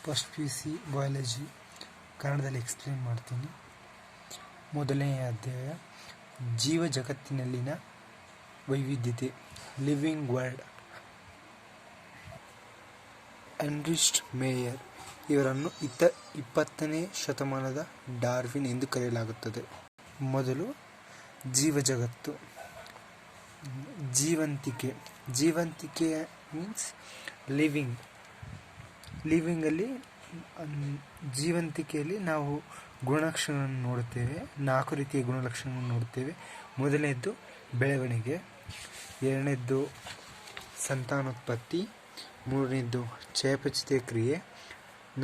First PUC biology ಕನ್ನಡದಲ್ಲಿ explain ಮಾಡ್ತೀನಿ. ಮೊದಲನೆಯ ಅಧ್ಯಾಯ ಜೀವ ಜಗತ್ತಿನಲ್ಲಿನ ವೈವಿಧ್ಯತೆ, ಲಿವಿಂಗ್ ವರ್ಲ್ಡ್. ಹೆನ್ರಿಚ್ ಮೇಯರ್ ಇವರನ್ನು 20ನೇ ಶತಮಾನದ ಡಾರ್ವಿನ್ ಎಂದು ಕರೆಯಲಾಗುತ್ತದೆ. ಮೊದಲು ಜೀವಜಗತ್ತು. ಜೀವಂತಿಕೆ ಮೀನ್ಸ್ ಲಿವಿಂಗಲ್ಲಿ ಜೀವಂತಿಕೆಯಲ್ಲಿ ನಾವು ಗುಣಲಕ್ಷಣಗಳನ್ನು ನೋಡುತ್ತೇವೆ. 4 ರೀತಿಯ ಗುಣಲಕ್ಷಣಗಳನ್ನು ನೋಡುತ್ತೇವೆ. ಮೊದಲನೇದ್ದು ಬೆಳವಣಿಗೆ, ಎರಡನೇದ್ದು ಸಂತಾನೋತ್ಪತ್ತಿ, ಮೂರನೇದ್ದು ಚಯಾಪಚಯ ಕ್ರಿಯೆ,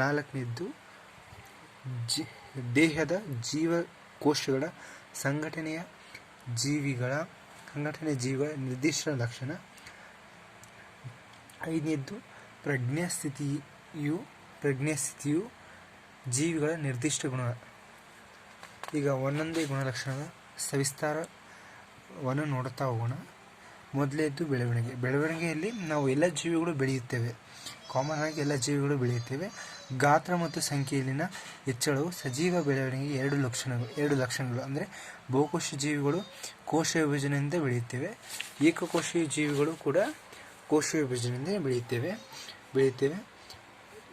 ನಾಲ್ಕನೇದ್ದು ದೇಹದ ಜೀವಕೋಶಗಳ ಸಂಘಟನೆಯ ಜೀವಿಗಳ ನಿರ್ದಿಷ್ಟ ಲಕ್ಷಣ, ಐದನೇದ್ದು ಪ್ರಜ್ಞಾಸ್ಥಿತಿಯು ಜೀವಿಗಳ ನಿರ್ದಿಷ್ಟ ಗುಣ. ಈಗ ಒಂದೊಂದೇ ಗುಣಲಕ್ಷಣದ ಸವಿಸ್ತಾರವನ್ನು ನೋಡುತ್ತಾ ಹೋಗೋಣ. ಮೊದಲನೇದ್ದು ಬೆಳವಣಿಗೆಯಲ್ಲಿ ನಾವು ಎಲ್ಲ ಜೀವಿಗಳು ಬೆಳೆಯುತ್ತೇವೆ. ಕಾಮನ್ ಆಗಿ ಎಲ್ಲ ಜೀವಿಗಳು ಬೆಳೆಯುತ್ತೇವೆ. ಗಾತ್ರ ಮತ್ತು ಸಂಖ್ಯೆಯಲ್ಲಿನ ಹೆಚ್ಚಳವು ಸಜೀವ ಬೆಳವಣಿಗೆಗೆ ಎರಡು ಲಕ್ಷಣಗಳು. ಅಂದರೆ ಬಹುಕೋಶ ಜೀವಿಗಳು ಕೋಶ ವಿಭಜನೆಯಿಂದ ಬೆಳೆಯುತ್ತೇವೆ. ಏಕಕೋಶೀಯ ಜೀವಿಗಳು ಕೂಡ ಕೋಶ ವಿಭಜನೆಯಿಂದ ಬೆಳೆಯುತ್ತೇವೆ.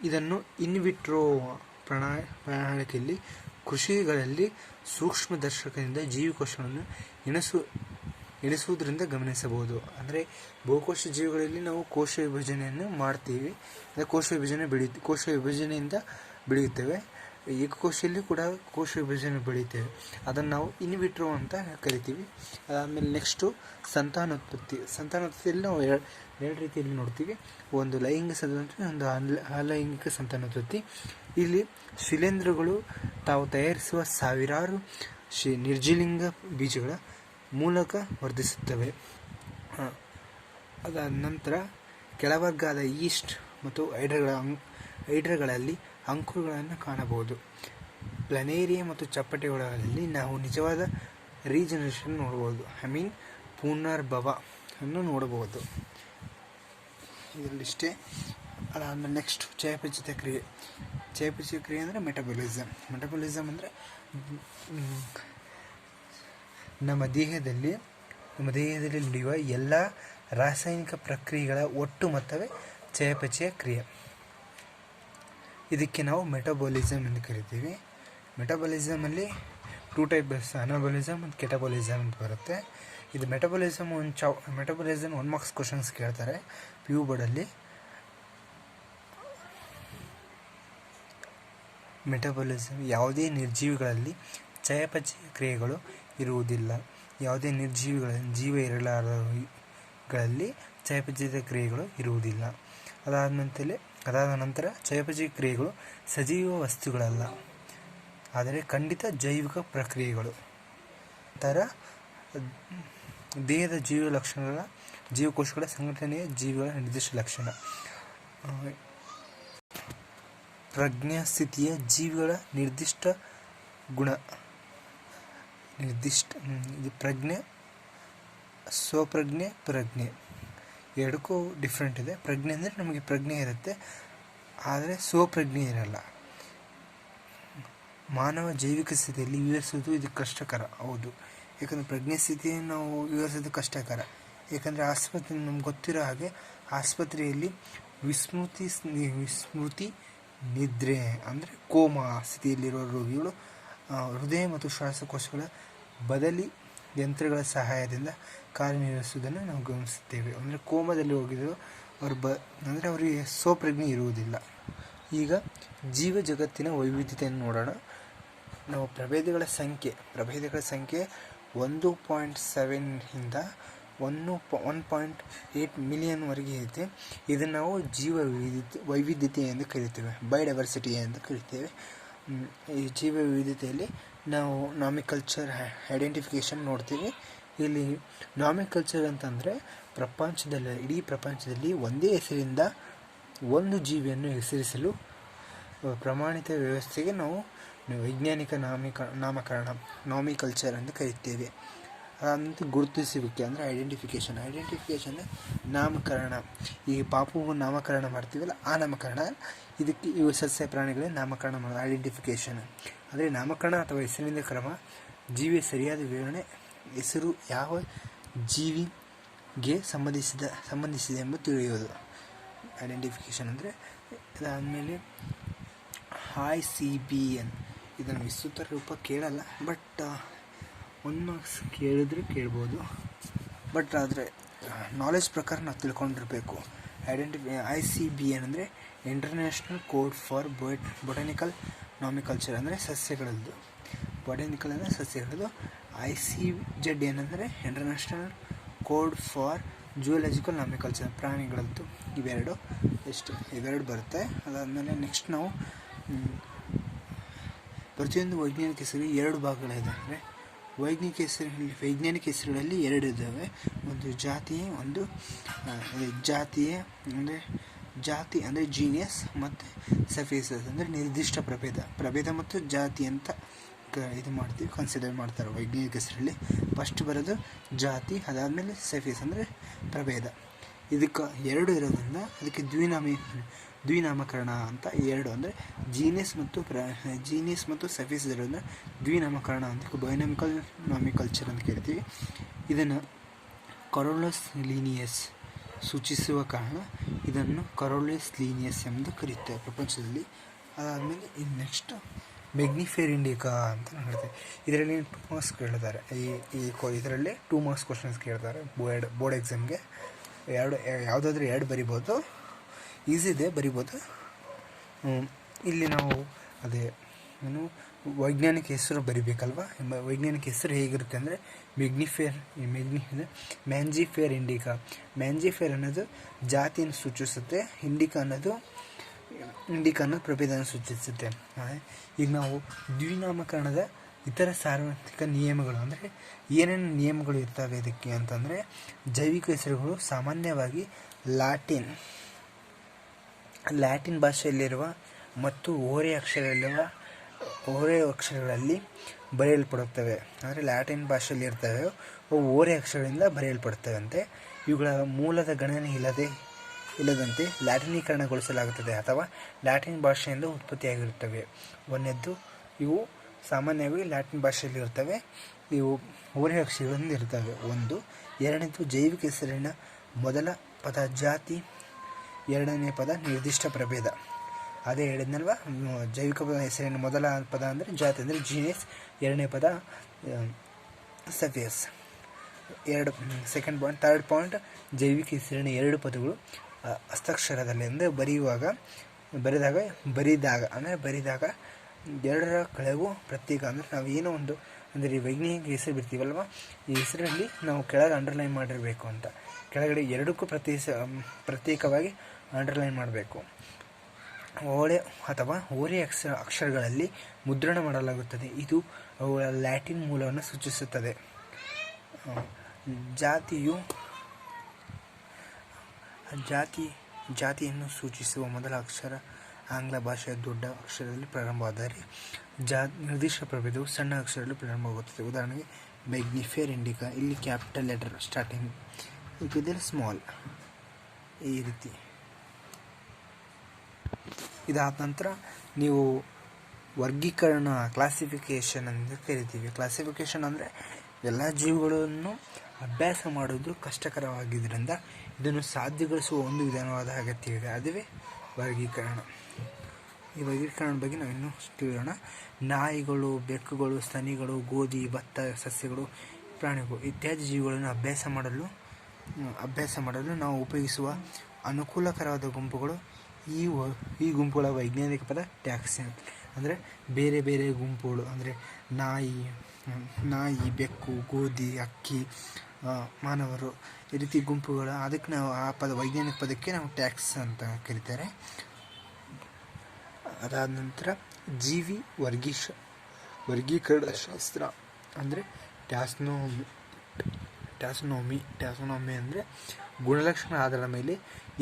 ಇದನ್ನು ಇನ್ವಿಟ್ರೋ ಪ್ರಣಾಳಿಕೆಯಲ್ಲಿ ಕೃಷಿಗಳಲ್ಲಿ ಸೂಕ್ಷ್ಮದರ್ಶಕದಿಂದ ಜೀವಕೋಶಗಳನ್ನು ಎಣಿಸುವುದರಿಂದ ಗಮನಿಸಬಹುದು. ಅಂದರೆ ಬಹುಕೋಶ ಜೀವಿಗಳಲ್ಲಿ ನಾವು ಕೋಶ ವಿಭಜನೆಯನ್ನು ಮಾಡ್ತೀವಿ. ಅಂದರೆ ಕೋಶ ವಿಭಜನೆಯಿಂದ ಬೆಳೆಯುತ್ತೇವೆ. ಏಕಕೋಶದಲ್ಲಿ ಕೂಡ ಕೋಶ ವಿಭಜನೆ ಬೆಳೆಯುತ್ತೇವೆ. ಅದನ್ನು ನಾವು ಇನ್ವಿಟ್ರೋ ಅಂತ ಕರಿತೀವಿ. ಅದಾದಮೇಲೆ ನೆಕ್ಸ್ಟು ಸಂತಾನೋತ್ಪತ್ತಿಯಲ್ಲಿ ನಾವು ಎರಡು ರೀತಿಯಲ್ಲಿ ನೋಡ್ತೀವಿ. ಒಂದು ಲೈಂಗಿಕ ಸಂತಾನೋತ್ಪತ್ತಿ, ಒಂದು ಅಲೈಂಗಿಕ ಸಂತಾನೋತ್ಪತ್ತಿ. ಇಲ್ಲಿ ಶಿಲೀಂಧ್ರಗಳು ತಾವು ತಯಾರಿಸುವ ಸಾವಿರಾರು ನಿರ್ಜೀಲಿಂಗ ಬೀಜಗಳ ಮೂಲಕ ವರ್ಧಿಸುತ್ತವೆ. ಅದಾದ ನಂತರ ಕೆಳವರ್ಗದ ಈಸ್ಟ್ ಮತ್ತು ಹೈಡ್ರಾಗಳಲ್ಲಿ ಅಂಕುರಗಳನ್ನು ಕಾಣಬಹುದು. ಪ್ಲನೇರಿಯಾ ಮತ್ತು ಚಪ್ಪಟೆ ಹುಳಗಳಲ್ಲಿ ನಾವು ನಿಜವಾದ ರೀಜನರೇಷನ್ ನೋಡಬಹುದು. ಪುನರ್ಭವ ಅನ್ನು ನೋಡಬಹುದು. ಇದರಲ್ಲಿಷ್ಟೇ. ಅದಾದಮೇಲೆ ನೆಕ್ಸ್ಟ್ ಚಯಾಪಚಯ ಕ್ರಿಯೆ ಅಂದರೆ ಮೆಟಬಾಲಿಸಮ್ ಅಂದರೆ ನಮ್ಮ ದೇಹದಲ್ಲಿ ನಡೆಯುವ ಎಲ್ಲ ರಾಸಾಯನಿಕ ಪ್ರಕ್ರಿಯೆಗಳ ಒಟ್ಟು ಮೊತ್ತವೇ ಚಯಾಪಚಯ ಕ್ರಿಯೆ. ಇದಕ್ಕೆ ನಾವು ಮೆಟಬಾಲಿಸಮ್ ಎಂದು ಕರಿತೀವಿ. ಮೆಟಬಾಲಿಸಮಲ್ಲಿ 2 ಟೈಪ್ಸ್, ಅನಾಬಾಲಿಸಮ್ ಮತ್ತು ಕೆಟಬಾಲಿಸಮ್ ಅಂತ ಬರುತ್ತೆ. ಇದು ಮೆಟಬಾಲಿಸಮ್ 1 ಮಾರ್ಕ್ಸ್ ಕ್ವಶನ್ಸ್ ಕೇಳ್ತಾರೆ PU ಬೋರ್ಡಲ್ಲಿ. ಮೆಟಬಾಲಿಸಮ್ ಯಾವುದೇ ನಿರ್ಜೀವಿಗಳಲ್ಲಿ ಚಯಾಪಚಯ ಕ್ರಿಯೆಗಳು ಇರುವುದಿಲ್ಲ. ಯಾವುದೇ ಜೀವ ಇರಲಾರಗಳಲ್ಲಿ ಚಯಾಪಚಯ ಕ್ರಿಯೆಗಳು ಇರುವುದಿಲ್ಲ. ಅದಾದ ನಂತರ ಚಯಾಪಚಯ ಕ್ರಿಯೆಗಳು ಸಜೀವ ವಸ್ತುಗಳಲ್ಲ, ಆದರೆ ಖಂಡಿತ ಜೈವಿಕ ಪ್ರಕ್ರಿಯೆಗಳು. ನಂತರ ದೇಹದ ಜೀವಕೋಶಗಳ ಸಂಘಟನೆಯ ಜೀವಿಗಳ ನಿರ್ದಿಷ್ಟ ಲಕ್ಷಣ. ಪ್ರಜ್ಞಾಸ್ಥಿತಿಯ ಜೀವಿಗಳ ನಿರ್ದಿಷ್ಟ ಗುಣ. ಪ್ರಜ್ಞೆ, ಪ್ರಜ್ಞೆ ಎರಡಕ್ಕೂ ಡಿಫ್ರೆಂಟ್ ಇದೆ. ಪ್ರಜ್ಞೆ ಅಂದರೆ ನಮಗೆ ಪ್ರಜ್ಞೆ ಇರುತ್ತೆ, ಆದರೆ ಸ್ವಪ್ರಜ್ಞೆ ಇರಲ್ಲ. ಮಾನವ ಜೈವಿಕ ಸ್ಥಿತಿಯಲ್ಲಿ ವಿವರಿಸುವುದು ಇದು ಕಷ್ಟಕರ. ಹೌದು, ಯಾಕಂದರೆ ಪ್ರಜ್ಞೆ ಸ್ಥಿತಿಯನ್ನು ನಾವು ವಿವರಿಸೋದು ಕಷ್ಟಕರ. ಯಾಕಂದರೆ ನಮ್ಗೆ ಗೊತ್ತಿರೋ ಹಾಗೆ ಆಸ್ಪತ್ರೆಯಲ್ಲಿ ವಿಸ್ಮೃತಿ ನಿದ್ರೆ ಅಂದರೆ ಕೋಮಾ ಸ್ಥಿತಿಯಲ್ಲಿರುವ ರೋಗಿಗಳು ಹೃದಯ ಮತ್ತು ಶ್ವಾಸಕೋಶಗಳ ಬದಲಿ ಯಂತ್ರಗಳ ಸಹಾಯದಿಂದ ಕಾರ್ಯನಿರ್ವಹಿಸುವುದನ್ನು ನಾವು ಗಮನಿಸುತ್ತೇವೆ. ಅಂದರೆ ಕೋಮದಲ್ಲಿ ಹೋಗಿದ್ರು ಅಂದರೆ ಅವರಿಗೆ ಸ್ವಪ್ರಜ್ಞೆ ಇರುವುದಿಲ್ಲ. ಈಗ ಜೀವ ಜಗತ್ತಿನ ವೈವಿಧ್ಯತೆಯನ್ನು ನೋಡೋಣ. ನಾವು ಪ್ರಭೇದಗಳ ಸಂಖ್ಯೆ 1.7 ಇಂದ 1.8 ಮಿಲಿಯನ್ವರೆಗೆ ಇದೆ. ಇದನ್ನು ನಾವು ಜೀವ ವೈವಿಧ್ಯತೆ ಎಂದು ಕರಿತೇವೆ, ಬಯೋಡೈವರ್ಸಿಟಿ ಎಂದು ಕರಿತೇವೆ. ಈ ಜೀವ ವಿವಿಧತೆಯಲ್ಲಿ ನಾವು ನಾಮಿಕಲ್ಚರ್ ಐಡೆಂಟಿಫಿಕೇಷನ್ ನೋಡ್ತೀವಿ. ಇಲ್ಲಿ ನಾಮಿಕಲ್ಚರ್ ಅಂತಂದರೆ ಇಡೀ ಪ್ರಪಂಚದಲ್ಲಿ ಒಂದೇ ಹೆಸರಿಂದ ಒಂದು ಜೀವಿಯನ್ನು ಹೆಸರಿಸಲು ಪ್ರಮಾಣಿತ ವ್ಯವಸ್ಥೆಗೆ ನಾವು ವೈಜ್ಞಾನಿಕ ನಾಮಕರಣ ನಾಮಿಕಲ್ಚರ್ ಎಂದು ಕರೆಯುತ್ತೇವೆ. ಅದಂತ ಗುರುತಿಸುವಿಕೆ ಅಂದರೆ ಐಡೆಂಟಿಫಿಕೇಷನ್ ನಾಮಕರಣ. ಈ ಪಾಪುಗೂ ನಾಮಕರಣ ಮಾಡ್ತೀವಲ್ಲ ಆ ನಾಮಕರಣ, ಇದಕ್ಕೆ ಇವು ಸಸ್ಯ ಪ್ರಾಣಿಗಳೇ ನಾಮಕರಣ ಮಾಡೋದು ಐಡೆಂಟಿಫಿಕೇಷನ್. ಅಂದರೆ ನಾಮಕರಣ ಅಥವಾ ಹೆಸರಿನಿಂದ ಕ್ರಮ, ಜೀವಿಯ ಸರಿಯಾದ ವಿವರಣೆ, ಹೆಸರು ಯಾವ ಜೀವಿಗೆ ಸಂಬಂಧಿಸಿದೆ ಎಂಬ ತಿಳಿಯೋದು ಐಡೆಂಟಿಫಿಕೇಷನ್ ಅಂದರೆ. ಅದಾದಮೇಲೆ ICBN, ಇದನ್ನು ವಿಸ್ತೃತ ರೂಪ ಕೇಳಲ್ಲ, ಬಟ್ 1 ಮಾರ್ಕ್ಸ್ ಕೇಳ್ಬೋದು. ಬಟ್ ಆದರೆ ನಾಲೆಜ್ ಪ್ರಕಾರ ನಾವು ತಿಳ್ಕೊಂಡಿರಬೇಕು. ICBN ಅಂದರೆ ಇಂಟರ್ನ್ಯಾಷನಲ್ ಕೋಡ್ ಫಾರ್ ಬೊಟಾನಿಕಲ್ ನಾಮಿಕಲ್ಚರ್, ಅಂದರೆ ಸಸ್ಯಗಳದ್ದು. ಬೊಟಾನಿಕಲ್ ಅಂದರೆ ಸಸ್ಯಗಳದ್ದು. ICZN ಅಂದರೆ ಇಂಟರ್ನ್ಯಾಷನಲ್ ಕೋಡ್ ಫಾರ್ ಜುವಲಾಜಿಕಲ್ ನಾಮಿಕಲ್ಚರ್, ಪ್ರಾಣಿಗಳದ್ದು. ಇವೆರಡು ಬರುತ್ತೆ. ಅದಾದಮೇಲೆ ನೆಕ್ಸ್ಟ್ ನಾವು ಪ್ರತಿಯೊಂದು ವೈಜ್ಞಾನಿಕ ಹೆಸರು 2 ಭಾಗಗಳಿದೆ. ಅಂದರೆ ವೈಜ್ಞಾನಿಕ ಹೆಸರುಗಳಲ್ಲಿ 2 ಇದ್ದಾವೆ. ಒಂದು ಜಾತಿ ಅಂದರೆ ಜೀನಿಯಸ್, ಮತ್ತು ಸಫೀಸಸ್ ಅಂದರೆ ನಿರ್ದಿಷ್ಟ ಪ್ರಭೇದ ಮತ್ತು ಜಾತಿ ಅಂತ ಕನ್ಸಿಡರ್ ಮಾಡ್ತಾರೆ ವೈಜ್ಞಾನಿಕ ಹೆಸರಲ್ಲಿ. ಫಸ್ಟ್ ಬರೋದು ಜಾತಿ, ಅದಾದಮೇಲೆ ಸಫೀಸ್ ಅಂದರೆ ಪ್ರಭೇದ. ಇದಕ್ಕೆ 2 ಇರೋದ್ರಿಂದ ಅದಕ್ಕೆ ದ್ವಿನಾಮಕರಣ ಅಂತ 2, ಅಂದರೆ ಜೀನಿಯಸ್ ಮತ್ತು ಸಫೀಸ್ ಇರೋದ್ರಿಂದ ದ್ವಿನಾಮಕರಣ ಅಂತ ಬಯೋನಾಮಿಕಲ್ ನಾಮಿಕಲ್ಚರ್ ಅಂತ ಕರಿತೀವಿ. ಇದನ್ನು ಕರೋಲಸ್ ಲೀನಿಯಸ್ ಸೂಚಿಸುವ ಕಾರಣ ಇದನ್ನು ಕರೋಲಸ್ ಲೀನಿಯಸ್ ಎಂದು ಕರೆಯುತ್ತಾರೆ ಪ್ರಪಂಚದಲ್ಲಿ. ಅದಾದಮೇಲೆ ನೆಕ್ಸ್ಟ್ ಮ್ಯಾಗ್ನಿಫೆರಾ ಇಂಡಿಕಾ ಅಂತ ಹೇಳ್ತೀವಿ. ಇದರಲ್ಲಿ 2 ಮಾರ್ಕ್ಸ್ ಕೇಳಿದ್ದಾರೆ. ಇದರಲ್ಲಿ 2 ಮಾರ್ಕ್ಸ್ ಕ್ವಶನ್ಸ್ ಕೇಳ್ತಾರೆ ಬೋರ್ಡ್ ಎಕ್ಸಾಮ್ಗೆ. ಯಾವುದಾದ್ರೂ 2 ಬರಿಬೋದು, ಈಸಿ ಇದೆ, ಬರಿಬೋದು. ಇಲ್ಲಿ ನಾವು ವೈಜ್ಞಾನಿಕ ಹೆಸರು ಬರಿಬೇಕಲ್ವ. ವೈಜ್ಞಾನಿಕ ಹೆಸರು ಹೇಗಿರುತ್ತೆ ಅಂದರೆ ಮ್ಯಾಂಜಿಫೆರಾ ಇಂಡಿಕಾ. ಮ್ಯಾಂಜಿಫೆರಾ ಅನ್ನೋದು ಜಾತಿಯನ್ನು ಸೂಚಿಸುತ್ತೆ, ಇಂಡಿಕಾ ಅನ್ನೋದು ಪ್ರಭೇದವನ್ನು ಸೂಚಿಸುತ್ತೆ. ಈಗ ನಾವು ದ್ವಿನಾಮಕರಣದ ಇತರ ಸಾರ್ವತ್ರಿಕ ನಿಯಮಗಳು ಅಂದರೆ ಏನೇನು ನಿಯಮಗಳು ಇರ್ತವೆ ಇದಕ್ಕೆ ಅಂತಂದರೆ, ಜೈವಿಕ ಹೆಸರುಗಳು ಸಾಮಾನ್ಯವಾಗಿ ಲ್ಯಾಟಿನ್ ಭಾಷೆಯಲ್ಲಿರುವ ಮತ್ತು ಓರೆ ಅಕ್ಷರಗಳಲ್ಲಿ ಬರೆಯಲ್ಪಡುತ್ತವೆ. ಅಂದರೆ ಲ್ಯಾಟಿನ್ ಭಾಷೆಯಲ್ಲಿ ಇರ್ತವೆ, ಅವು ಓರೆ ಅಕ್ಷರಗಳಿಂದ ಬರೆಯಲ್ಪಡುತ್ತವಂತೆ. ಇವುಗಳ ಮೂಲದ ಗಣನೆ ಇಲ್ಲದಂತೆ ಲ್ಯಾಟಿನೀಕರಣಗೊಳಿಸಲಾಗುತ್ತದೆ ಅಥವಾ ಲ್ಯಾಟಿನ್ ಭಾಷೆಯಿಂದ ಉತ್ಪತ್ತಿಯಾಗಿರುತ್ತವೆ. ಇವು ಸಾಮಾನ್ಯವಾಗಿ ಲ್ಯಾಟಿನ್ ಭಾಷೆಯಲ್ಲಿ ಇರ್ತವೆ, ಇವು ಓರೆ ಅಕ್ಷರಗಳಿಂದ ಇರ್ತವೆ. 1. 2ನೇದು ಜೈವಿಕ ಹೆಸರಿನ ಮೊದಲ ಪದ ಜಾತಿ, 2ನೇ ಪದ ನಿರ್ದಿಷ್ಟ ಪ್ರಭೇದ. ಅದೇ ಹೇಳಿದ್ನಲ್ವ, ಜೈವಿಕ ಹೆಸರಿನ ಮೊದಲ ಪದ ಅಂದರೆ ಜಾತಿ ಅಂದರೆ ಜೀನಿಯಸ್, 2ನೇ ಪದ ಸಫಿಯಸ್. Second point. 3rd ಪಾಯಿಂಟ್, ಜೈವಿಕ ಹೆಸರಿನ 2 ಪದಗಳು ಹಸ್ತಾಕ್ಷರದಲ್ಲಿ ಅಂದರೆ ಬರೆದಾಗ 2ರ ಕೆಳಗೂ ಪ್ರತ್ಯೇಕ. ಅಂದರೆ ನಾವು ಏನೋ ಒಂದು ಅಂದರೆ ಈ ವೈಜ್ಞಾನಿಕ ಹೆಸರು ಬಿಡ್ತೀವಲ್ವ, ಈ ಹೆಸರಲ್ಲಿ ನಾವು ಕೆಳಗೆ ಅಂಡರ್ಲೈನ್ ಮಾಡಿರಬೇಕು ಅಂತ, ಕೆಳಗಡೆ 2ಕ್ಕೂ ಪ್ರತ್ಯೇಕವಾಗಿ ಅಂಡರ್ಲೈನ್ ಮಾಡಬೇಕು. ಓರೆ ಅಥವಾ ಓರೆ ಅಕ್ಷರಗಳಲ್ಲಿ ಮುದ್ರಣ ಮಾಡಲಾಗುತ್ತದೆ. ಇದು ಅವುಗಳ ಲ್ಯಾಟಿನ್ ಮೂಲವನ್ನು ಸೂಚಿಸುತ್ತದೆ. ಜಾತಿಯನ್ನು ಸೂಚಿಸುವ ಮೊದಲ ಅಕ್ಷರ ಆಂಗ್ಲ ಭಾಷೆಯ ದೊಡ್ಡ ಅಕ್ಷರದಲ್ಲಿ ಪ್ರಾರಂಭವಾದರೆ ನಿರ್ದಿಷ್ಟ ಪ್ರಭೇದವು ಸಣ್ಣ ಅಕ್ಷರದಲ್ಲಿ ಪ್ರಾರಂಭವಾಗುತ್ತದೆ. ಉದಾಹರಣೆಗೆ ಮ್ಯಾಗ್ನಿಫೆರಾ ಇಂಡಿಕಾ, ಇಲ್ಲಿ ಕ್ಯಾಪಿಟಲ್ ಲೆಟರ್ ಸ್ಟಾರ್ಟಿಂಗ್, ಇದರಲ್ಲಿ ಸ್ಮಾಲ್, ಈ ರೀತಿ. ಇದಾದ ನಂತರ ನೀವು ವರ್ಗೀಕರಣ, ಕ್ಲಾಸಿಫಿಕೇಷನ್ ಅಂತ ಕರಿತೀವಿ. ಕ್ಲಾಸಿಫಿಕೇಷನ್ ಅಂದರೆ ಎಲ್ಲ ಜೀವಿಗಳನ್ನು ಅಭ್ಯಾಸ ಮಾಡೋದು ಕಷ್ಟಕರವಾಗಿದ್ದರಿಂದ ಇದನ್ನು ಸಾಧ್ಯಗೊಳಿಸುವ ಒಂದು ವಿಧಾನವಾದ ಅಗತ್ಯವಿದೆ, ಅದುವೇ ವರ್ಗೀಕರಣ. ಈ ವರ್ಗೀಕರಣದ ಬಗ್ಗೆ ನಾವು ಇನ್ನೂ ತಿಳಿಯೋಣ. ನಾಯಿಗಳು, ಬೆಕ್ಕುಗಳು, ಸ್ತನಿಗಳು, ಗೋಧಿ, ಭತ್ತ, ಸಸ್ಯಗಳು, ಪ್ರಾಣಿಗಳು ಇತ್ಯಾದಿ ಜೀವಿಗಳನ್ನು ಅಭ್ಯಾಸ ಮಾಡಲು ನಾವು ಉಪಯೋಗಿಸುವ ಅನುಕೂಲಕರವಾದ ಗುಂಪುಗಳು. ಈ ಗುಂಪುಗಳ ವೈಜ್ಞಾನಿಕ ಪದ ಟ್ಯಾಕ್ಸಾನಮಿ. ಅಂದರೆ ಬೇರೆ ಬೇರೆ ಗುಂಪುಗಳು ಅಂದರೆ ನಾಯಿ, ಬೆಕ್ಕು, ಗೋಧಿ, ಅಕ್ಕಿ, ಮಾನವರು, ಈ ರೀತಿ ಗುಂಪುಗಳು. ಅದಕ್ಕೆ ನಾವು ಆ ವೈಜ್ಞಾನಿಕ ಪದಕ್ಕೆ ನಾವು ಟ್ಯಾಕ್ಸ್ ಅಂತ ಕರೀತಾರೆ. ಅದಾದ ನಂತರ ಜೀವಿ ವರ್ಗೀಕರಣ ಶಾಸ್ತ್ರ ಅಂದರೆ ಟ್ಯಾಕ್ಸಾನಮಿ ಅಂದರೆ ಗುಣಲಕ್ಷಣ ಆಧಾರದ ಮೇಲೆ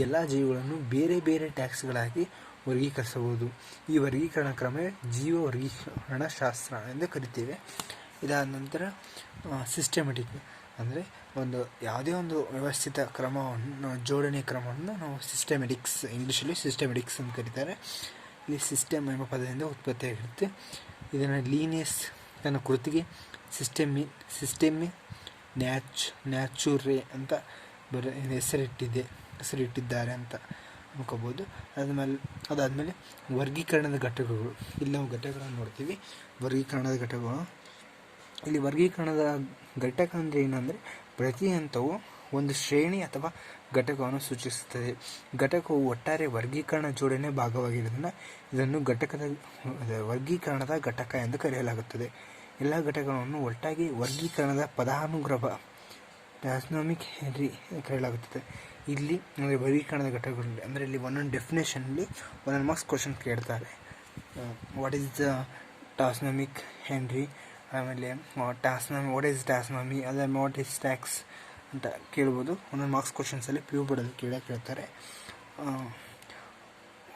ಎಲ್ಲ ಜೀವಿಗಳನ್ನು ಬೇರೆ ಬೇರೆ ಟ್ಯಾಕ್ಸ್ಗಳಾಗಿ ವರ್ಗೀಕರಿಸಬಹುದು. ಈ ವರ್ಗೀಕರಣ ಕ್ರಮವೇ ಜೀವ ವರ್ಗೀಕರಣ ಶಾಸ್ತ್ರ ಎಂದು ಕರಿತೇವೆ. ಇದಾದ ನಂತರ ಸಿಸ್ಟಮೆಟಿಕ್ ಅಂದರೆ ಒಂದು ಯಾವುದೇ ಒಂದು ವ್ಯವಸ್ಥಿತ ಕ್ರಮವನ್ನು ಜೋಡಣೆ ಕ್ರಮವನ್ನು ನಾವು ಸಿಸ್ಟಮೆಟಿಕ್ಸ್, ಇಂಗ್ಲೀಷಲ್ಲಿ ಸಿಸ್ಟಮೆಟಿಕ್ಸ್ ಅಂತ ಕರೀತಾರೆ. ಇಲ್ಲಿ ಸಿಸ್ಟಮ್ ಎಂಬ ಪದದಿಂದ ಉತ್ಪತ್ತಿಯಾಗಿರುತ್ತೆ. ಇದನ್ನು ಲೀನಿಯಸ್ ತನ್ನ ಕೃತಿಗೆ ಸಿಸ್ಟೆಮಿ ನ್ಯಾಚುರೇ ಅಂತ ಹೆಸರಿಟ್ಟಿದ್ದಾರೆ ಅಂತ ಅನ್ಕೋಬೋದು. ಅದಾದಮೇಲೆ ವರ್ಗೀಕರಣದ ಘಟಕಗಳು. ಇಲ್ಲಿ ನಾವು ಘಟಕಗಳನ್ನು ನೋಡ್ತೀವಿ, ವರ್ಗೀಕರಣದ ಘಟಕಗಳು. ಇಲ್ಲಿ ವರ್ಗೀಕರಣದ ಘಟಕ ಅಂದರೆ ಏನಂದರೆ ಪ್ರತಿ ಹಂತವು ಒಂದು ಶ್ರೇಣಿ ಅಥವಾ ಘಟಕವನ್ನು ಸೂಚಿಸುತ್ತದೆ. ಘಟಕವು ಒಟ್ಟಾರೆ ವರ್ಗೀಕರಣ ಜೋಡಣೆ ಭಾಗವಾಗಿರುವುದರಿಂದ ಇದನ್ನು ವರ್ಗೀಕರಣದ ಘಟಕ ಎಂದು ಕರೆಯಲಾಗುತ್ತದೆ. ಎಲ್ಲ ಘಟಕಗಳನ್ನು ಒಟ್ಟಾಗಿ ವರ್ಗೀಕರಣದ ಪದಾನುಕ್ರಮ ಟ್ಯಾಕ್ಸಾನಮಿಕ್ ಹೆನ್ರಿ ಕರೆಯಲಾಗುತ್ತದೆ. ಇಲ್ಲಿ ಅಂದರೆ ವರ್ಗೀಕರಣದ ಘಟಕಗಳು ಅಂದರೆ ಇಲ್ಲಿ ಒಂದೊಂದು ಡೆಫಿನೇಷನಲ್ಲಿ ಒಂದೊಂದು ಮಾರ್ಕ್ಸ್ ಕ್ವಶನ್ ಕೇಳ್ತಾರೆ. ವಾಟ್ ಈಸ್ ದ ಟ್ಯಾಕ್ಸಾನಮಿಕ್ ಹೆನ್ರಿ, ಆಮೇಲೆ ವಾಟ್ ಈಸ್ ಟ್ಯಾಕ್ಸಾನಮಿ, ಅದಾದ್ಮೇಲೆ ವಾಟ್ ಈಸ್ ಟ್ಯಾಕ್ಸ್ ಅಂತ ಕೇಳ್ಬೋದು. ಒಂದೊಂದು ಮಾರ್ಕ್ಸ್ ಕ್ವಶನ್ಸಲ್ಲಿ PU ಬೋರ್ಡಲ್ಲಿ ಕೇಳ್ತಾರೆ.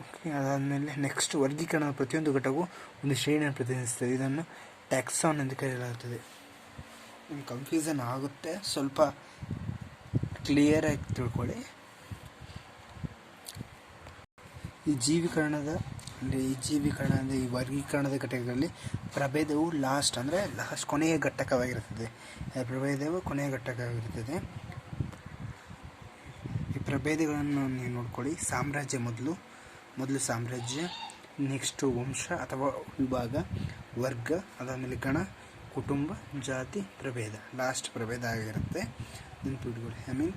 ಓಕೆ, ಅದಾದಮೇಲೆ ನೆಕ್ಸ್ಟ್ ವರ್ಗೀಕರಣದ ಪ್ರತಿಯೊಂದು ಘಟಕವು ಒಂದು ಶ್ರೇಣಿಯನ್ನು ಪ್ರತಿನಿಧಿಸುತ್ತದೆ. ಇದನ್ನು ಟ್ಯಾಕ್ಸಾನ್ ಎಂದು ಕರೆಯಲಾಗುತ್ತದೆ. ಕನ್ಫ್ಯೂಷನ್ ಆಗುತ್ತೆ, ಸ್ವಲ್ಪ ಕ್ಲಿಯರಾಗಿ ತಿಳ್ಕೊಳ್ಳಿ. ಈ ವರ್ಗೀಕರಣದ ಘಟಕಗಳಲ್ಲಿ ಪ್ರಭೇದವು ಲಾಸ್ಟ್ ಕೊನೆಯ ಘಟಕವಾಗಿರುತ್ತದೆ. ಪ್ರಭೇದವು ಕೊನೆಯ ಘಟಕವಾಗಿರುತ್ತದೆ. ಈ ಪ್ರಭೇದಗಳನ್ನು ನೀವು ನೋಡ್ಕೊಳ್ಳಿ. ಸಾಮ್ರಾಜ್ಯ ಮೊದಲು ಸಾಮ್ರಾಜ್ಯ, ನೆಕ್ಸ್ಟ್ ವಂಶ ಅಥವಾ ವಿಭಾಗ, ವರ್ಗ, ಅದಾದಮೇಲೆ ಗಣ, ಕುಟುಂಬ, ಜಾತಿ, ಪ್ರಭೇದ, ಲಾಸ್ಟ್ ಪ್ರಭೇದ ಆಗಿರುತ್ತೆ. ನೆನಪಿಟ್ಕೊಳ್ಳಿ.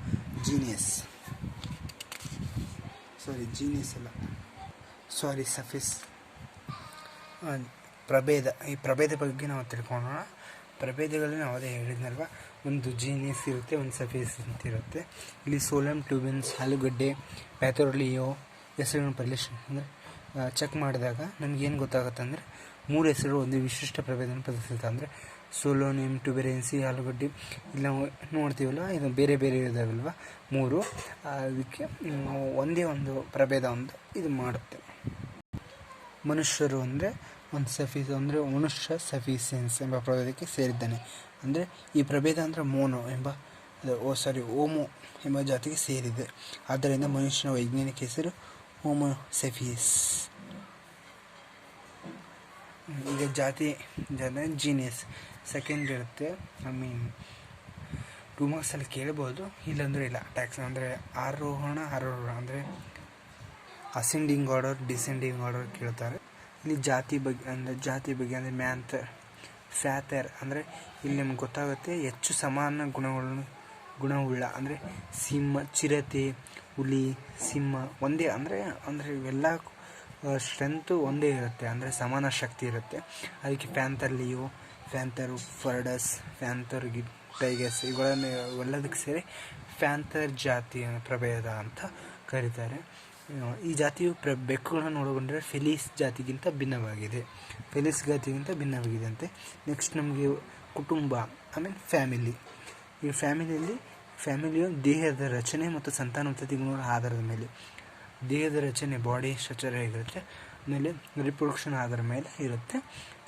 ಸಫಿಸ್ ಪ್ರಭೇದ. ಈ ಪ್ರಭೇದ ಬಗ್ಗೆ ನಾವು ತಿಳ್ಕೊಳ್ಳೋಣ. ಪ್ರಭೇದಗಳಲ್ಲಿ ನಾವು ಅದೇ ಹೇಳಿದ್ನಲ್ವ, ಒಂದು ಜೀನಿಯಸ್ ಇರುತ್ತೆ, ಒಂದು ಸಫಿಸ್ ಅಂತ ಇರುತ್ತೆ. ಇಲ್ಲಿ ಸೋಲಮ್, ಟ್ಯೂಬಿನ್ಸ್, ಆಲೂಗಡ್ಡೆ, ಪ್ಯಾಥೋಲಿಯೋ ಹೆಸರುಗಳನ್ನು ಪರಿಶೀಲನೆ ಚೆಕ್ ಮಾಡಿದಾಗ ನಮಗೇನು ಗೊತ್ತಾಗುತ್ತೆ ಅಂದರೆ 3 ಹೆಸರುಗಳು ಒಂದು ವಿಶಿಷ್ಟ ಪ್ರಭೇದವನ್ನು ಪ್ರದರ್ಶಿಸುತ್ತೆ. ಅಂದರೆ ಸೋಲೋನಿಯಂ, ಟ್ಯೂಬೆರೆನ್ಸಿ, ಆಲೂಗಡ್ಡೆ. ಇಲ್ಲಿ ನಾವು ನೋಡ್ತೀವಲ್ವ, ಇದು ಬೇರೆ ಬೇರೆ ಇದಾವಲ್ವ 3. ಅದಕ್ಕೆ ಒಂದೇ ಒಂದು ಪ್ರಭೇದ ಇದು ಮಾಡುತ್ತೆ. ಮನುಷ್ಯರು ಅಂದರೆ ಒಂದು ಸಫೀಸ್ ಅಂದರೆ ಮನುಷ್ಯ ಸಫಿಸಿಯನ್ಸ್ ಎಂಬ ಪ್ರಭೇದಕ್ಕೆ ಸೇರಿದ್ದಾನೆ. ಅಂದರೆ ಈ ಪ್ರಭೇದ ಅಂದರೆ ಓಮೋ ಎಂಬ ಜಾತಿಗೆ ಸೇರಿದೆ. ಆದ್ದರಿಂದ ಮನುಷ್ಯನ ವೈಜ್ಞಾನಿಕ ಹೆಸರು ಹೋಮೋ ಸಫಿಯಸ್. ಈಗ ಜಾತಿ ಜೀನಿಯಸ್ ಸೆಕೆಂಡ್ ಇರುತ್ತೆ. 2 ಮಾರ್ಕ್ಸಲ್ಲಿ ಕೇಳ್ಬೋದು, ಇಲ್ಲಾಂದರೆ ಇಲ್ಲ. ಟ್ಯಾಕ್ಸ್ ಅಂದರೆ ಆರೋಹಣ ಅಂದರೆ ಅಸೆಂಡಿಂಗ್ ಆರ್ಡರ್, ಡಿಸೆಂಡಿಂಗ್ ಆರ್ಡರ್ ಕೇಳ್ತಾರೆ. ಇಲ್ಲಿ ಜಾತಿ ಬಗ್ಗೆ ಅಂದರೆ ಫ್ಯಾಥರ್ ಅಂದರೆ ಇಲ್ಲಿ ನಮ್ಗೆ ಗೊತ್ತಾಗುತ್ತೆ ಹೆಚ್ಚು ಸಮಾನ ಗುಣವುಳ್ಳ ಅಂದರೆ ಸಿಂಹ, ಚಿರತೆ, ಹುಲಿ, ಸಿಂಹ ಒಂದೇ ಅಂದರೆ ಇವೆಲ್ಲ ಸ್ಟ್ರೆಂತು ಒಂದೇ ಇರುತ್ತೆ, ಅಂದರೆ ಸಮಾನ ಶಕ್ತಿ ಇರುತ್ತೆ. ಅದಕ್ಕೆ ಫ್ಯಾಂಥರ್, ಫರ್ಡಸ್, ಫ್ಯಾಂಥರ್, ಟೈಗರ್ಸ್ ಇವೆಲ್ಲದಕ್ಕೆ ಸೇರಿ ಫ್ಯಾಂಥರ್ ಜಾತಿ ಪ್ರಭೇದ ಅಂತ ಕರೀತಾರೆ. ಈ ಜಾತಿಯು ಬೆಕ್ಕುಗಳನ್ನು ಒಳಗೊಂಡ್ರೆ ಫೆಲಿಸ್ ಜಾತಿಗಿಂತ ಭಿನ್ನವಾಗಿದೆ ಅಂತೆ. ನೆಕ್ಸ್ಟ್ ನಮಗೆ ಕುಟುಂಬ, ಆಮೇಲೆ ಫ್ಯಾಮಿಲಿ. ಈ ಫ್ಯಾಮಿಲಿಯು ದೇಹದ ರಚನೆ ಮತ್ತು ಸಂತಾನೋತ್ಪತ್ತಿ ಗುಣಗಳ ಆಧಾರದ ಮೇಲೆ, ದೇಹದ ರಚನೆ ಬಾಡಿ ಸ್ಟ್ರಕ್ಚರ್ ಆಗಿರುತ್ತೆ, ಆಮೇಲೆ ರಿಪ್ರೊಡಕ್ಷನ್ ಆಧಾರದ ಮೇಲೆ ಇರುತ್ತೆ.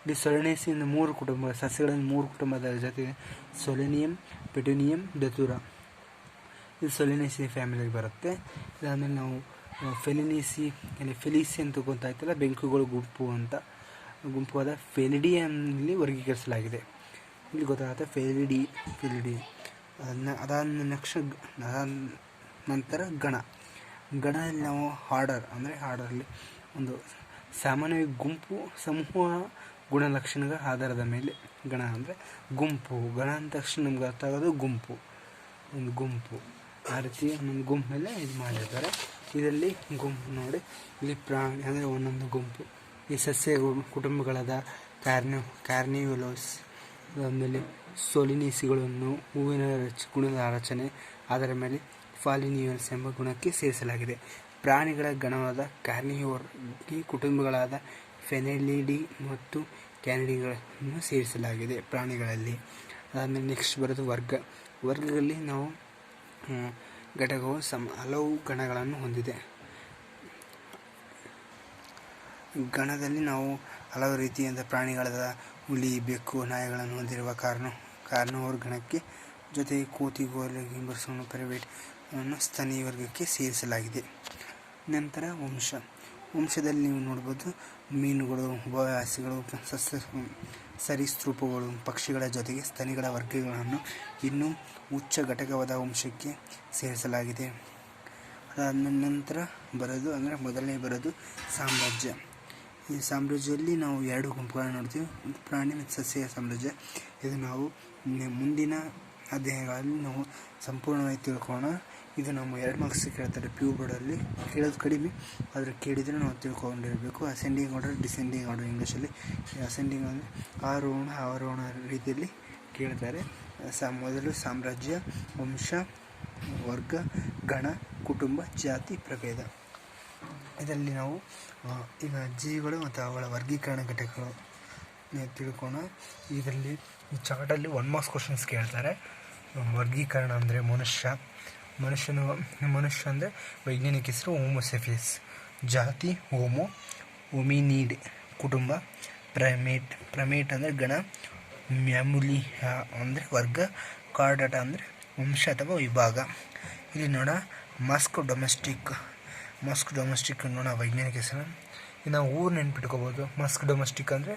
ಇಲ್ಲಿ ಸೊಲೆನೇಸಿಯಿಂದ 3 ಕುಟುಂಬ ಸಸ್ಯಗಳಲ್ಲಿ 3 ಕುಟುಂಬದ ಜೊತೆ ಸೊಲೆನಿಯಂ, ಪೆಟುನಿಯಂ, ದತುರ. ಇದು ಸೊಲೆನೇಸಿ ಫ್ಯಾಮಿಲಿಗೆ ಬರುತ್ತೆ. ಇದಾದಮೇಲೆ ನಾವು ಫೆಲಿಸಿ ಅಂತ ಗೊತ್ತಾಯ್ತಲ್ಲ, ಬೆಂಕುಗಳು ಗುಂಪಾದ ಫೆಲಿಡಿಯಲ್ಲಿ ವರ್ಗೀಕರಿಸಲಾಗಿದೆ. ಇಲ್ಲಿ ಗೊತ್ತಾಗುತ್ತೆ ಫೆಲಿಡಿ. ಅದಾದ ನಂತರ ಗಣದಲ್ಲಿ ನಾವು ಆರ್ಡರಲ್ಲಿ ಒಂದು ಸಾಮಾನ್ಯವಾಗಿ ಸಮೂಹ ಗುಣಲಕ್ಷಣಗಳ ಆಧಾರದ ಮೇಲೆ ಗಣ ಅಂದರೆ ಗುಂಪು. ಗಣ ಅಂದ ತಕ್ಷಣ ನಮ್ಗೆ ಅರ್ಥ ಆಗೋದು ಒಂದು ಗುಂಪು. ಆ ರೀತಿ ಒಂದೊಂದು ಗುಂಪು ಮೇಲೆ ಇದು ಮಾಡಿರ್ತಾರೆ. ಇದರಲ್ಲಿ ಗುಂಪು ನೋಡಿ, ಇಲ್ಲಿ ಪ್ರಾಣಿ ಅಂದರೆ ಒಂದೊಂದು ಗುಂಪು. ಈ ಸಸ್ಯ ಕುಟುಂಬಗಳಾದ ಕಾರ್ನಿವೋಲಸ್, ಆಮೇಲೆ ಸೊಲಿನೇಸಿಗಳನ್ನು ಹೂವಿನ ಗುಣದ ರಚನೆ ಅದರ ಮೇಲೆ ಫಾಲಿನಿಯಲ್ಸ್ ಎಂಬ ಗುಣಕ್ಕೆ ಸೇರಿಸಲಾಗಿದೆ. ಪ್ರಾಣಿಗಳ ಗಣವಾದ ಕಾರ್ನಿವೋರ್ ಈ ಕುಟುಂಬಗಳಾದ ಫೆನೆಲಿಡಿ ಮತ್ತು ಕ್ಯಾನಿಡಿಗಳನ್ನು ಸೇರಿಸಲಾಗಿದೆ ಪ್ರಾಣಿಗಳಲ್ಲಿ. ಅದಾದಮೇಲೆ ನೆಕ್ಸ್ಟ್ ಬರೋದು ವರ್ಗದಲ್ಲಿ ನಾವು ಘಟಕವು ಹಲವು ಗಣಗಳನ್ನು ಹೊಂದಿದೆ. ಗಣದಲ್ಲಿ ನಾವು ಹಲವು ರೀತಿಯಾದ ಪ್ರಾಣಿಗಳಾದ ಹುಲಿ, ಬೆಕ್ಕು, ನಾಯಿಗಳನ್ನು ಹೊಂದಿರುವ ಕಾರ್ನೋವರ್ ಗಣಕ್ಕೆ, ಜೊತೆಗೆ ಕೋತಿ, ಗೋರಲು, ಗಿಬ್ಬರಸನ್ನು ಪ್ರೈಮೇಟ್ ಅನ್ನು ಸ್ತನೀಯ ವರ್ಗಕ್ಕೆ ಸೇರಿಸಲಾಗಿದೆ. ನಂತರ ವಂಶದಲ್ಲಿ ನೀವು ನೋಡ್ಬೋದು ಮೀನುಗಳು, ಉಭಯವಾಸಿಗಳು, ಸರೀಸೃಪಗಳು, ಪಕ್ಷಿಗಳ ಜೊತೆಗೆ ಸ್ತನಿಗಳ ವರ್ಗಗಳನ್ನು ಇನ್ನೂ ಉಚ್ಚ ಘಟಕವಾದ ವಂಶಕ್ಕೆ ಸೇರಿಸಲಾಗಿದೆ. ಅದಾದ ನಂತರ ಮೊದಲನೇ ಬರೋದು ಸಾಮ್ರಾಜ್ಯ. ಈ ಸಾಮ್ರಾಜ್ಯದಲ್ಲಿ ನಾವು 2 ಗುಂಪುಗಳನ್ನು ನೋಡ್ತೀವಿ, ಒಂದು ಪ್ರಾಣಿ ಮತ್ತು ಸಸ್ಯ ಸಾಮ್ರಾಜ್ಯ. ಇದು ನಾವು ಮುಂದಿನ ಅಧ್ಯಾಯಗಳಲ್ಲಿ ನಾವು ಸಂಪೂರ್ಣವಾಗಿ ತಿಳ್ಕೊಳ್ಳೋಣ. ಇದು ನಮ್ಮ 2 ಮಾರ್ಕ್ಸ್ ಕೇಳ್ತಾರೆ ಪಿ ಯು ಬೋರ್ಡಲ್ಲಿ. ಕೇಳೋದು ಕಡಿಮೆ, ಆದರೆ ಕೇಳಿದರೆ ನಾವು ತಿಳ್ಕೊಂಡಿರಬೇಕು. ಅಸೆಂಡಿಂಗ್ ಆರ್ಡರ್, ಡಿಸೆಂಡಿಂಗ್ ಆರ್ಡರ್ ಇಂಗ್ಲೀಷಲ್ಲಿ. ಅಸೆಂಡಿಂಗ್ ಅಂದರೆ ಆರೋಹಣ ರೀತಿಯಲ್ಲಿ ಕೇಳ್ತಾರೆ. ಮೊದಲು ಸಾಮ್ರಾಜ್ಯ, ವಂಶ, ವರ್ಗ, ಗಣ, ಕುಟುಂಬ, ಜಾತಿ, ಪ್ರಭೇದ. ಇದರಲ್ಲಿ ನಾವು ಈಗ ಜೀವಿಗಳು ಮತ್ತು ಅವುಗಳ ವರ್ಗೀಕರಣ ಘಟಕಗಳು ತಿಳ್ಕೋಣ. ಇದರಲ್ಲಿ ಈ ಚಾರ್ಟಲ್ಲಿ 1 ಮಾರ್ಕ್ಸ್ ಕ್ವಶನ್ಸ್ ಕೇಳ್ತಾರೆ. ವರ್ಗೀಕರಣ ಅಂದರೆ ಮನುಷ್ಯ ಅಂದರೆ ವೈಜ್ಞಾನಿಕ ಹೆಸರು ಹೋಮೋಸೆಫಿಯಸ್. ಜಾತಿ ಹೋಮೋ ಹೋಮಿನಿಡ್. ಕುಟುಂಬ ಪ್ರೈಮೇಟ್ ಅಂದರೆ ಗಣ. ಮ್ಯಾಮುಲಿಯಾ ಅಂದರೆ ವರ್ಗ. ಕಾರ್ಡಾಟ ಅಂದರೆ ವಂಶ ಅಥವಾ ವಿಭಾಗ. ಇಲ್ಲಿ ನೋಡ ಮಸ್ಕ್ ಡೊಮೆಸ್ಟಿಕ್ ನೋಡ ವೈಜ್ಞಾನಿಕ ಹೆಸರು. ಇದು ನಾವು ಊರು ನೆನ್ಪಿಟ್ಕೋಬೋದು. ಮಸ್ಕ್ ಡೊಮೆಸ್ಟಿಕ್ ಅಂದರೆ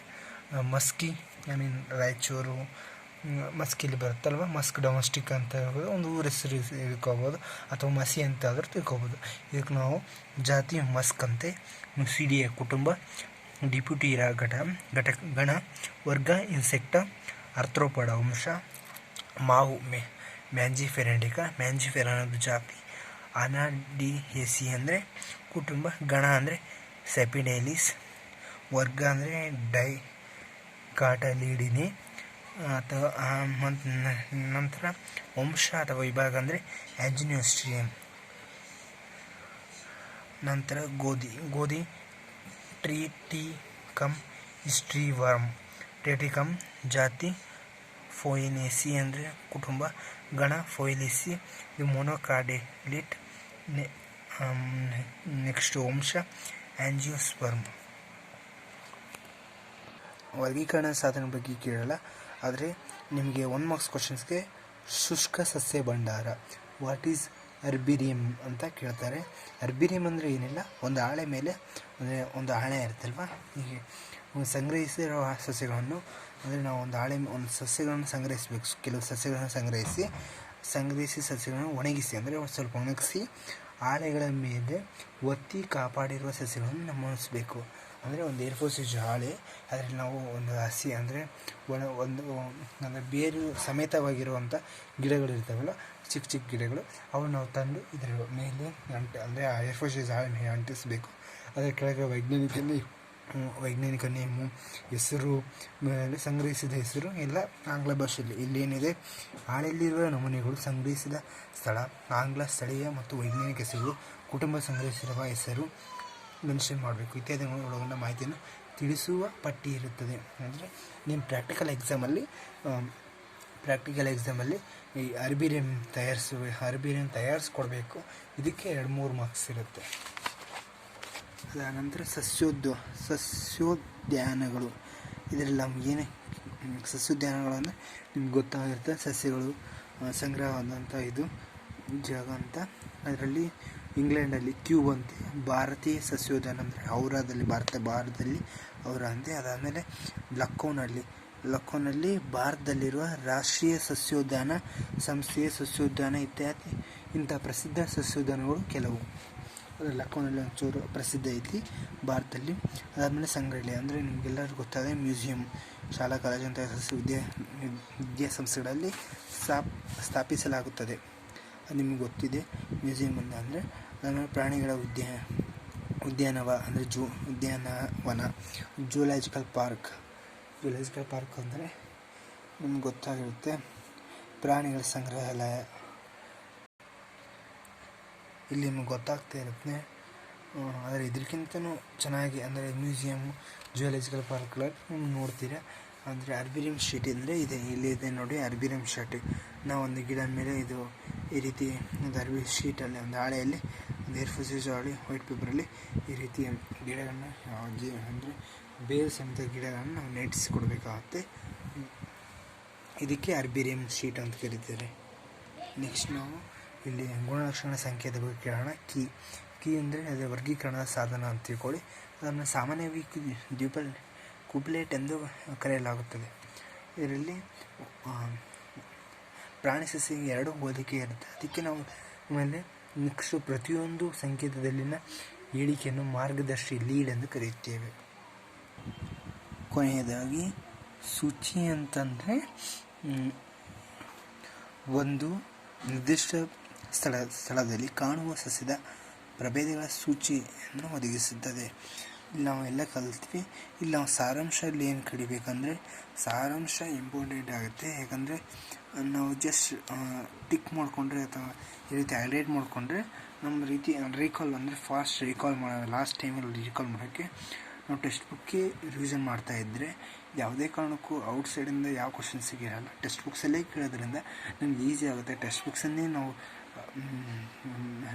ಮಸ್ಕಿ, ರಾಯಚೂರು ಮಸ್ಕಿಲಿ ಬರುತ್ತಲ್ವ, ಮಸ್ಕ್ ಡೊಮೆಸ್ಟಿಕ್ ಅಂತ ಹೇಳ್ಬೋದು. ಒಂದು ಊರ ಹೆಸರು ತಿಳ್ಕೊಬೋದು, ಅಥವಾ ಮಸಿ ಅಂತ ಆದರೂ ತಿಳ್ಕೊಬೋದು. ಇದಕ್ಕೆ ನಾವು ಜಾತಿ ಮಸ್ಕ್ ಅಂತೆ. ನುಸಿಡಿಯ ಕುಟುಂಬ. ಡಿಪ್ಯೂಟಿರಾ ಗಣ. ವರ್ಗ ಇನ್ಸೆಕ್ಟ. ಆರ್ಥ್ರೋಪಾಡ ವಂಶ. ಮಾವು ಮ್ಯಾಂಜಿಫೆರಾ ಅನ್ನೋದು ಜಾತಿ. ಅನಾಡಿಯೇಸಿ ಅಂದರೆ ಕುಟುಂಬ. ಗಣ ಅಂದರೆ ಸೆಪಿಡೇಲಿಸ್. ವರ್ಗ ಅಂದರೆ ಡೈಕಾಟಲಿಡಿನಿ ಅಥವಾ ನಂತರ ವಂಶ ಅಥವಾ ವಿಭಾಗ ಅಂದರೆ ಆಂಜಿಯೋಸ್ಟ್ರಿಯಮ್. ನಂತರ ಗೋಧಿ ಟ್ರಿಟಿಕಮ್ ಹಿಸ್ಟ್ರಿವರ್ಮ್. ಟ್ರಿಟಿಕಮ್ ಜಾತಿ. ಫೋಯಿನೇಸಿ ಅಂದರೆ ಕುಟುಂಬ. ಗಣ ಫೋಯಿಲೇಸಿ. ಇದು ಮೊನೊಕಾರ್ಡಿಲಿಟ್. ನೆಕ್ಸ್ಟ್ ವಂಶ ಆಂಜಿಯೋಸ್ಪರ್ಮ್. ವರ್ಗೀಕರಣ ಸಾಧನ ಬಗ್ಗೆ ಕೇಳಲ್ಲ, ಆದರೆ ನಿಮಗೆ 1 ಮಾರ್ಕ್ಸ್ ಕ್ವಶನ್ಸ್ಗೆ ಶುಷ್ಕ ಸಸ್ಯ ಭಂಡಾರ, ವಾಟ್ ಈಸ್ ಅರ್ಬಿರಿಯಂ ಅಂತ ಕೇಳ್ತಾರೆ. ಅರ್ಬಿರಿಯಂ ಅಂದರೆ ಏನಿಲ್ಲ, ಒಂದು ಹಾಳೆ ಮೇಲೆ ಅಂದರೆ ಒಂದು ಹಾಳೆ ಇರುತ್ತಲ್ವ, ಹೀಗೆ ಸಂಗ್ರಹಿಸಿರೋ ಸಸ್ಯಗಳನ್ನು, ಅಂದರೆ ನಾವು ಒಂದು ಸಸ್ಯಗಳನ್ನು ಸಂಗ್ರಹಿಸಬೇಕು. ಕೆಲವು ಸಸ್ಯಗಳನ್ನು ಸಂಗ್ರಹಿಸಿ ಸಸ್ಯಗಳನ್ನು ಒಣಗಿಸಿ, ಅಂದರೆ ಸ್ವಲ್ಪ ಒಣಗಿಸಿ ಹಾಳೆಗಳ ಮೇಲೆ ಒತ್ತಿ ಕಾಪಾಡಿರುವ ಸಸ್ಯಗಳನ್ನು ನಮೂದಿಸಬೇಕು. ಅಂದರೆ ಒಂದು ಏರ್ಫೋರ್ಸೇಜ್ ಹಾಳೆ, ಅದರಲ್ಲಿ ನಾವು ಒಂದು ಹಸಿ ಅಂದರೆ ಅಂದರೆ ಬೇರು ಸಮೇತವಾಗಿರುವಂಥ ಗಿಡಗಳಿರ್ತಾವಲ್ಲ, ಚಿಕ್ಕ ಗಿಡಗಳು, ಅವು ನಾವು ತಂದು ಇದರ ಮೇಲೆ ಅಂದರೆ ಆ ಏರ್ಫೋರ್ಸೇಜ್ ಹಾಳೆ ಮೇಲೆ ಅಂಟಿಸಬೇಕು. ಅದರ ಕೆಳಗೆ ವೈಜ್ಞಾನಿಕ ನೇಮು, ಹೆಸರು, ಮೇಲೆ ಸಂಗ್ರಹಿಸಿದ ಹೆಸರು ಎಲ್ಲ ಆಂಗ್ಲ ಭಾಷೆಯಲ್ಲಿ. ಇಲ್ಲೇನಿದೆ, ಹಾಳೆಯಲ್ಲಿರುವ ನಮೂನೆಗಳು, ಸಂಗ್ರಹಿಸಿದ ಸ್ಥಳ, ಆಂಗ್ಲ, ಸ್ಥಳೀಯ ಮತ್ತು ವೈಜ್ಞಾನಿಕ ಹೆಸರುಗಳು, ಕುಟುಂಬ, ಸಂಗ್ರಹಿಸಿರುವ ಹೆಸರು ಮೆನ್ಷನ್ ಮಾಡಬೇಕು. ಇತ್ಯಾದಿಗಳು ಒಳಗೊಂಡ ಮಾಹಿತಿಯನ್ನು ತಿಳಿಸುವ ಪಟ್ಟಿ ಇರುತ್ತದೆ. ಅಂದರೆ ನಿಮ್ಮ ಪ್ರಾಕ್ಟಿಕಲ್ ಎಕ್ಸಾಮಲ್ಲಿ ಈ ಅರ್ಬಿರಿಯಂ ತಯಾರಿಸ್ಕೊಡ್ಬೇಕು. ಇದಕ್ಕೆ 2-3 ಮಾರ್ಕ್ಸ್ ಇರುತ್ತೆ. ಅದಾದ ನಂತರ ಸಸ್ಯೋದ್ಯಾನಗಳು. ಇದರಲ್ಲಿ ನಮ್ಗೆ ಏನೇ ಸಸ್ಯೋದ್ಯಾನಗಳು ಅಂದರೆ ನಿಮ್ಗೆ ಗೊತ್ತಾಗಿರುತ್ತೆ, ಸಸ್ಯಗಳು ಸಂಗ್ರಹವಾದಂಥ ಇದು ಜಾಗ ಅಂತ. ಅದರಲ್ಲಿ ಇಂಗ್ಲೆಂಡಲ್ಲಿ ಕ್ಯೂಬ್ ಅಂತೆ. ಭಾರತೀಯ ಸಸ್ಯೋದ್ಯಾನ ಅಂದರೆ ಔರಾದಲ್ಲಿ ಭಾರತದಲ್ಲಿ ಔರಾ ಅಂತೆ. ಅದಾದಮೇಲೆ ಲಖನೌನಲ್ಲಿ ಭಾರತದಲ್ಲಿರುವ ರಾಷ್ಟ್ರೀಯ ಸಸ್ಯೋದ್ಯಾನ ಸಂಸ್ಥೆಯ ಸಸ್ಯೋದ್ಯಾನ ಇತ್ಯಾದಿ. ಇಂಥ ಪ್ರಸಿದ್ಧ ಸಸ್ಯೋದ್ಯಾನಗಳು ಕೆಲವು. ಲಖನೌನಲ್ಲಿ ಒಂಚೂರು ಪ್ರಸಿದ್ಧ ಐತಿ ಭಾರತದಲ್ಲಿ. ಅದಾದಮೇಲೆ ಸಂಗ್ರಹಾಲಯ ಅಂದರೆ ನಿಮಗೆಲ್ಲರಿಗೂ ಗೊತ್ತಾದ ಮ್ಯೂಸಿಯಂ, ಶಾಲಾ ಕಾಲೇಜಂಥ ವಿದ್ಯಾಸಂಸ್ಥೆಗಳಲ್ಲಿ ಸ್ಥಾಪಿಸಲಾಗುತ್ತದೆ. ಅದು ನಿಮಗೆ ಗೊತ್ತಿದೆ ಮ್ಯೂಸಿಯಂ ಅಂದರೆ. ಆಮೇಲೆ ಪ್ರಾಣಿಗಳ ಉದ್ಯಾನವನ, ಜೂಲಾಜಿಕಲ್ ಪಾರ್ಕ್ ಅಂದರೆ ನಿಮ್ಗೆ ಗೊತ್ತಾಗಿರುತ್ತೆ, ಪ್ರಾಣಿಗಳ ಸಂಗ್ರಹಾಲಯ. ಇಲ್ಲಿ ನಿಮಗೆ ಗೊತ್ತಾಗ್ತಾ ಇರುತ್ತೆ. ಆದರೆ ಇದಕ್ಕಿಂತಲೂ ಚೆನ್ನಾಗಿ ಅಂದರೆ ಮ್ಯೂಸಿಯಂ, ಜೂಲಾಜಿಕಲ್ ಪಾರ್ಕ್ಗಳಲ್ಲಿ ನೋಡ್ತೀರಾ. ಅಂದರೆ ಅರ್ಬಿರಿಯಂ ಶೀಟ್ ಅಂದರೆ ಇಲ್ಲಿದೆ ನೋಡಿ, ಅರ್ಬಿರಿಯಂ ಶೀಟ್. ನಾವು ಒಂದು ಗಿಡದ ಮೇಲೆ ಇದು ಈ ರೀತಿ ಒಂದು ಶೀಟಲ್ಲಿ, ಒಂದು ಹಾಳೆಯಲ್ಲಿ, ಒಂದು ಏರ್ಫೋರ್ಸೇಜ್ ಹಾಳೆ ವೈಟ್ ಪೇಪರಲ್ಲಿ ಈ ರೀತಿ ಗಿಡಗಳನ್ನ ಅಂದರೆ ಬೇರು ಸಮೇತ ಗಿಡಗಳನ್ನು ನಾವು ನೆಟ್ಟಿಸಿಕೊಡ್ಬೇಕಾಗುತ್ತೆ. ಇದಕ್ಕೆ ಅರ್ಬೇರಿಯಂ ಶೀಟ್ ಅಂತ ಕರೀತಾರೆ. ನೆಕ್ಸ್ಟ್ ನಾವು ಇಲ್ಲಿ ಗುಣಲಕ್ಷಣ ಸಂಖ್ಯೆದ ಬಗ್ಗೆ ಕೇಳೋಣ. ಕೀ ಅಂದರೆ ಅದೇ ವರ್ಗೀಕರಣದ ಸಾಧನ ಅಂತ ತಿಳ್ಕೊಳ್ಳಿ. ಅದನ್ನು ಸಾಮಾನ್ಯವಾಗಿ ಕುಬ್ಲೆಟ್ ಎಂದು ಕರೆಯಲಾಗುತ್ತದೆ. ಇದರಲ್ಲಿ ಪ್ರಾಣಿ ಸಸ್ಯಕ್ಕೆ 2 ಹೋಲಿಕೆ ಇರುತ್ತೆ. ಅದಕ್ಕೆ ನಾವು ಆಮೇಲೆ ನೆಕ್ಸ್ಟ್ ಪ್ರತಿಯೊಂದು ಸಂಕೇತದಲ್ಲಿನ ಹೇಳಿಕೆಯನ್ನು ಮಾರ್ಗದರ್ಶಿ ಲೀಡ್ ಎಂದು ಕರೆಯುತ್ತೇವೆ. ಕೊನೆಯದಾಗಿ ಸೂಚಿ ಅಂತಂದರೆ ಒಂದು ನಿರ್ದಿಷ್ಟ ಸ್ಥಳದಲ್ಲಿ ಕಾಣುವ ಸಸ್ಯದ ಪ್ರಭೇದಗಳ ಸೂಚಿಯನ್ನು ಒದಗಿಸುತ್ತದೆ. ಇಲ್ಲಿ ನಾವು ಎಲ್ಲ ಕಲಿತ್ವಿ. ಇಲ್ಲಿ ನಾವು ಸಾರಾಂಶದಲ್ಲಿ ಏನು ಕಡಿಬೇಕಂದ್ರೆ ಸಾರಾಂಶ ಇಂಪಾರ್ಟೆಂಟ್ ಆಗುತ್ತೆ. ಯಾಕಂದರೆ ನಾವು ಜಸ್ಟ್ ಟಿಕ್ ಮಾಡಿಕೊಂಡ್ರೆ ಅಥವಾ ಈ ರೀತಿ ಹೈಲೈಟ್ ಮಾಡಿಕೊಂಡ್ರೆ ನಮ್ಮ ರೀತಿ ರೀಕಾಲ್ ಅಂದರೆ ಫಾಸ್ಟ್ ರೀಕಾಲ್ ಮಾಡೋದು, ಲಾಸ್ಟ್ ಟೈಮಲ್ಲಿ ರೀಕಾಲ್ ಮಾಡೋಕ್ಕೆ ನಾವು ಟೆಕ್ಸ್ಟ್ ಬುಕ್ಕೇ ರಿವಿಷನ್ ಮಾಡ್ತಾಯಿದ್ರೆ ಯಾವುದೇ ಕಾರಣಕ್ಕೂ ಔಟ್ಸೈಡಿಂದ ಯಾವ ಕ್ವಶನ್ಸಿಗೆ ಇರಲ್ಲ. ಟೆಕ್ಸ್ಟ್ ಬುಕ್ಸಲ್ಲೇ ಕೇಳೋದ್ರಿಂದ ನಮ್ಗೆ ಈಸಿ ಆಗುತ್ತೆ. ಟೆಕ್ಸ್ಟ್ ಬುಕ್ಸನ್ನೇ ನಾವು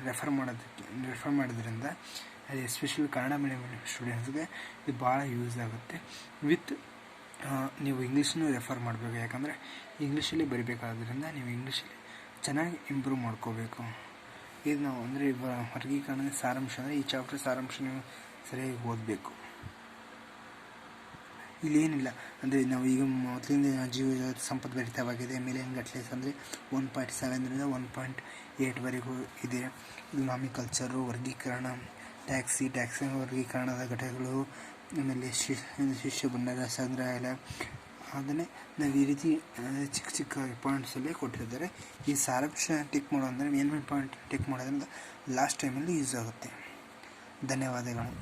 ರೆಫರ್ ಮಾಡೋದ್ರಿಂದ ಎಸ್ಪೆಷಲಿ ಕನ್ನಡ ಮೀಡಿಯಮ್ ಸ್ಟೂಡೆಂಟ್ಸ್ಗೆ ಇದು ಭಾಳ ಯೂಸ್ ಆಗುತ್ತೆ. ವಿತ್ ನೀವು ಇಂಗ್ಲೀಷನ್ನು ರೆಫರ್ ಮಾಡಬೇಕು. ಯಾಕಂದರೆ ಇಂಗ್ಲೀಷಲ್ಲಿ ಬರಿಬೇಕಾದ್ರಿಂದ ನೀವು ಇಂಗ್ಲೀಷಲ್ಲಿ ಚೆನ್ನಾಗಿ ಇಂಪ್ರೂವ್ ಮಾಡ್ಕೋಬೇಕು. ಇದು ನಾವು ಅಂದರೆ ವರ್ಗೀಕರಣದ ಸಾರಾಂಶ ಅಂದರೆ ಈ ಚಾಪ್ಟರ್ ಸಾರಾಂಶ ನೀವು ಸರಿಯಾಗಿ ಓದಬೇಕು. ಇಲ್ಲೇನಿಲ್ಲ ಅಂದರೆ ನಾವು ಈಗ ಮೊದಲಿಂದ ಜೀವ ಸಂಪತ್ತು ಭರಿತವಾಗಿದೆ. ಮಿಲಿಯನ್ ಗಟ್ಟಲೆ ಅಂದರೆ 1.7ರಿಂದ 1.8ವರೆಗೂ ಇದೆ. ಇದು ನಾಮಿಕಲ್ಚರು, ವರ್ಗೀಕರಣ, ಟ್ಯಾಕ್ಸಿ ವರ್ಗೀಕರಣದ ಘಟಕಗಳು, ಆಮೇಲೆ ಶಿಷ್ಯ ಭಂಡಾರ, ಸಂಗ್ರಹಾಲಯ. ಅದನ್ನೇ ನಾವು ಈ ರೀತಿ ಚಿಕ್ಕ ಪಾಯಿಂಟ್ಸಲ್ಲೇ ಕೊಟ್ಟಿದ್ದಾರೆ. ಈ ಸಾರಾಂಶ ಟಿಕ್ ಮಾಡೋ ಅಂದರೆ ಮೇನ್ ಪಾಯಿಂಟ್ ಟಿಕ್ ಮಾಡೋದ್ರಿಂದ ಲಾಸ್ಟ್ ಟೈಮಲ್ಲಿ ಯೂಸ್ ಆಗುತ್ತೆ. ಧನ್ಯವಾದಗಳು.